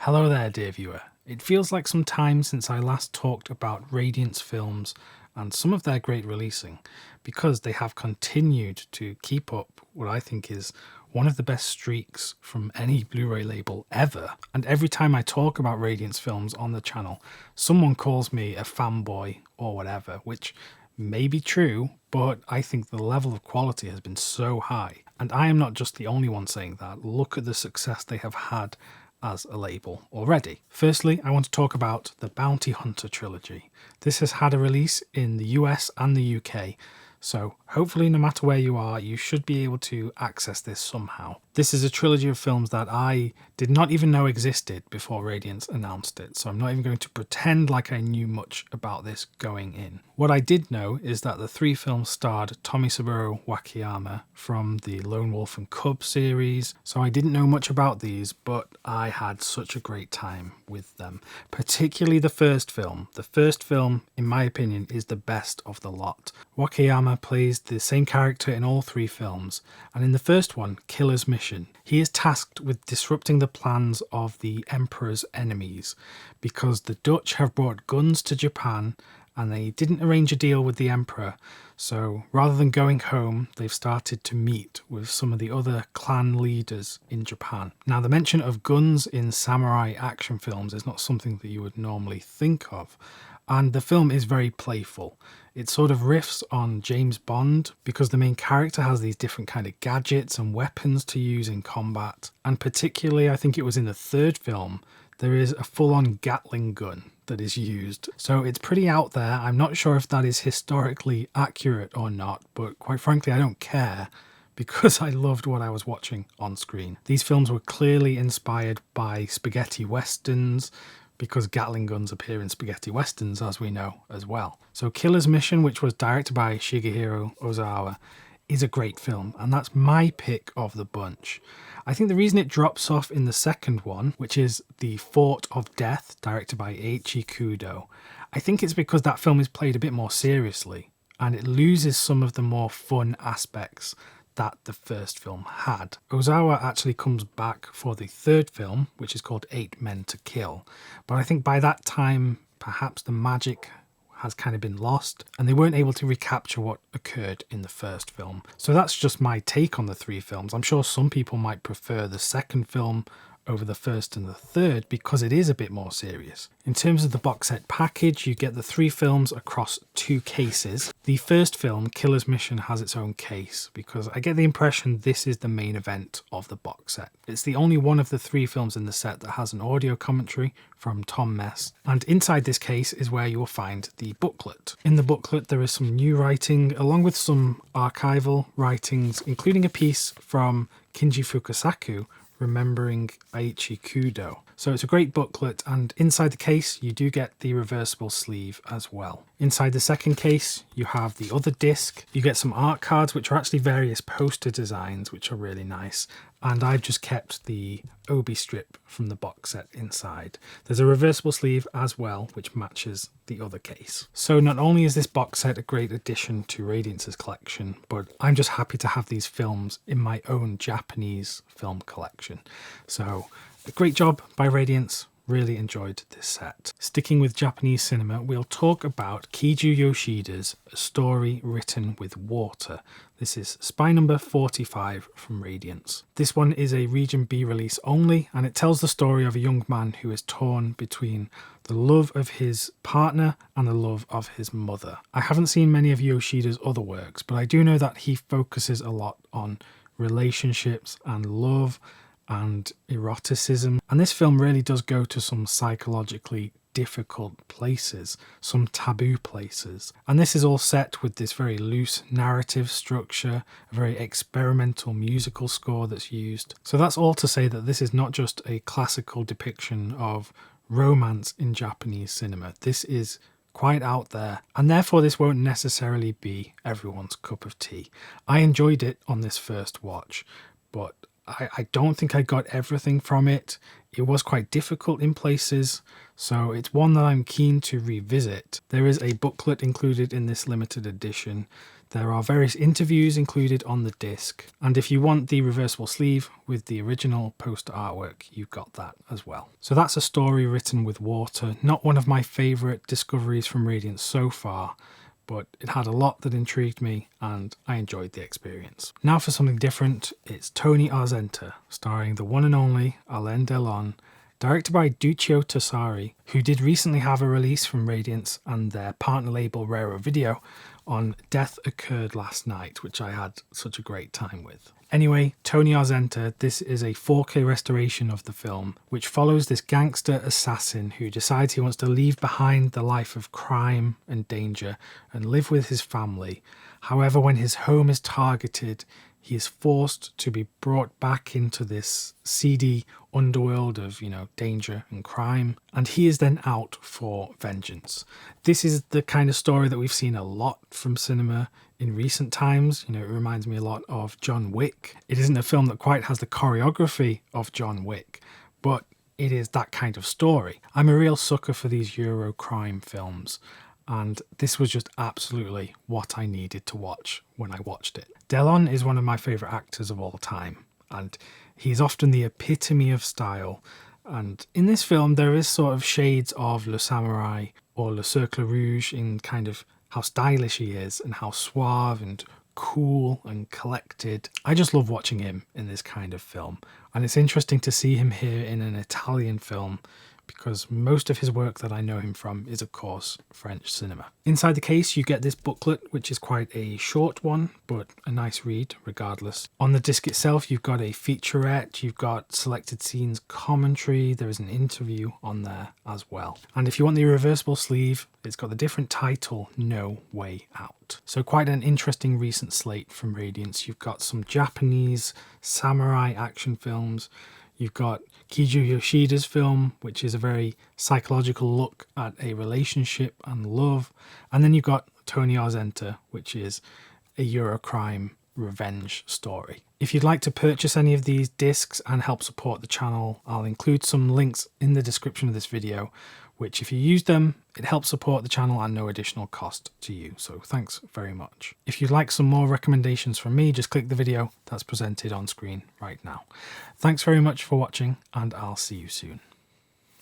Hello there, dear viewer. It feels like some time since I last talked about Radiance Films and some of their great releasing, because they have continued to keep up what I think is one of the best streaks from any Blu-ray label ever. And every time I talk about Radiance Films on the channel, someone calls me a fanboy or whatever, which may be true, but I think the level of quality has been so high. And I am not just the only one saying that. Look at the success they have had as a label already. Firstly, I want to talk about the Bounty Hunter trilogy. This has had a release in the US and the UK, so hopefully no matter where you are, you should be able to access this somehow. This is a trilogy of films that I did not even know existed before Radiance announced it, so I'm not even going to pretend like I knew much about this going in. What I did know is that the three films starred Tomisaburo Wakayama from the Lone Wolf and Cub series, so I didn't know much about these, but I had such a great time with them. Particularly the first film. The first film, in my opinion, is the best of the lot. Wakayama plays the same character in all three films, and in the first one, Killer's Mission, he is tasked with disrupting the plans of the Emperor's enemies, because the Dutch have brought guns to Japan and they didn't arrange a deal with the Emperor, so rather than going home, they've started to meet with some of the other clan leaders in Japan. Now, the mention of guns in samurai action films is not something that you would normally think of, and the film is very playful. It sort of riffs on James Bond because the main character has these different kind of gadgets and weapons to use in combat, and particularly I think it was in the third film, there is a full-on Gatling gun that is used. So it's pretty out there. I'm not sure if that is historically accurate or not, but quite frankly I don't care, because I loved what I was watching on screen. These films were clearly inspired by spaghetti westerns, because Gatling guns appear in spaghetti westerns, as we know as well. So Killer's Mission, which was directed by Shigehiro Ozawa, is a great film, and that's my pick of the bunch. I think the reason it drops off in the second one, which is The Fort of Death, directed by Eiichi Kudo, I think it's because that film is played a bit more seriously, and it loses some of the more fun aspects that the first film had. Ozawa actually comes back for the third film, which is called 8 Men to Kill, but I think by that time perhaps the magic has kind of been lost and they weren't able to recapture what occurred in the first film. So that's just my take on the three films. I'm sure some people might prefer the second film over the first and the third because it is a bit more serious. In terms of the box set package, you get the three films across two cases. The first film, Killer's Mission, has its own case because I get the impression this is the main event of the box set. It's the only one of the three films in the set that has an audio commentary from Tom Mess, and inside this case is where you will find the booklet. In the booklet there is some new writing along with some archival writings, including a piece from Kinji Fukasaku remembering Eiichi Kudo. So it's a great booklet, and inside the case you do get the reversible sleeve as well. Inside the second case you have the other disc. You get some art cards which are actually various poster designs which are really nice, and I've just kept the obi strip from the box set inside. There's a reversible sleeve as well which matches the other case. So not only is this box set a great addition to Radiance's collection, but I'm just happy to have these films in my own Japanese film collection. So a great job by Radiance. Really enjoyed this set. Sticking with Japanese cinema, we'll talk about Kiju Yoshida's A Story Written with Water. This is spy number 45 from Radiance. This one is a Region B release only, and it tells the story of a young man who is torn between the love of his partner and the love of his mother. I haven't seen many of Yoshida's other works, but I do know that he focuses a lot on relationships and love and eroticism, and this film really does go to some psychologically difficult places, some taboo places, and this is all set with this very loose narrative structure, a very experimental musical score that's used. So that's all to say that this is not just a classical depiction of romance in Japanese cinema. This is quite out there, and therefore this won't necessarily be everyone's cup of tea. I enjoyed it on this first watch, but I don't think I got everything from it. It was quite difficult in places, so it's one that I'm keen to revisit. There is a booklet included in this limited edition There are various interviews included on the disc, and if you want the reversible sleeve with the original poster artwork, you've got that as well. So that's a story written with water, not one of my favourite discoveries from Radiance so far, but it had a lot that intrigued me and I enjoyed the experience. Now for something different, it's Tony Arzenta, starring the one and only Alain Delon, directed by Duccio Tassari, who did recently have a release from Radiance and their partner label Raro Video on Death Occurred Last Night, which I had such a great time with. Anyway, Tony Arzenta, this is a 4K restoration of the film, which follows this gangster assassin who decides he wants to leave behind the life of crime and danger and live with his family. However, when his home is targeted, he is forced to be brought back into this seedy underworld of, danger and crime, and he is then out for vengeance. This is the kind of story that we've seen a lot from cinema in recent times. It reminds me a lot of John Wick. It isn't a film that quite has the choreography of John Wick, but it is that kind of story. I'm a real sucker for these Euro crime films, and this was just absolutely what I needed to watch when I watched it. Delon is one of my favourite actors of all time, and he's often the epitome of style. And in this film, there is sort of shades of Le Samurai or Le Cercle Rouge in kind of how stylish he is and how suave and cool and collected. I just love watching him in this kind of film. And it's interesting to see him here in an Italian film, because most of his work that I know him from is, of course, French cinema. Inside the case, you get this booklet, which is quite a short one, but a nice read regardless. On the disc itself, you've got a featurette, you've got selected scenes commentary, there is an interview on there as well. And if you want the reversible sleeve, it's got the different title, No Way Out. So quite an interesting recent slate from Radiance. You've got some Japanese samurai action films. You've got Kiju Yoshida's film, which is a very psychological look at a relationship and love. And then you've got Tony Arzenta, which is a Eurocrime revenge story. If you'd like to purchase any of these discs and help support the channel, I'll include some links in the description of this video, which if you use them, it helps support the channel at no additional cost to you. So thanks very much. If you'd like some more recommendations from me, just click the video that's presented on screen right now. Thanks very much for watching, and I'll see you soon.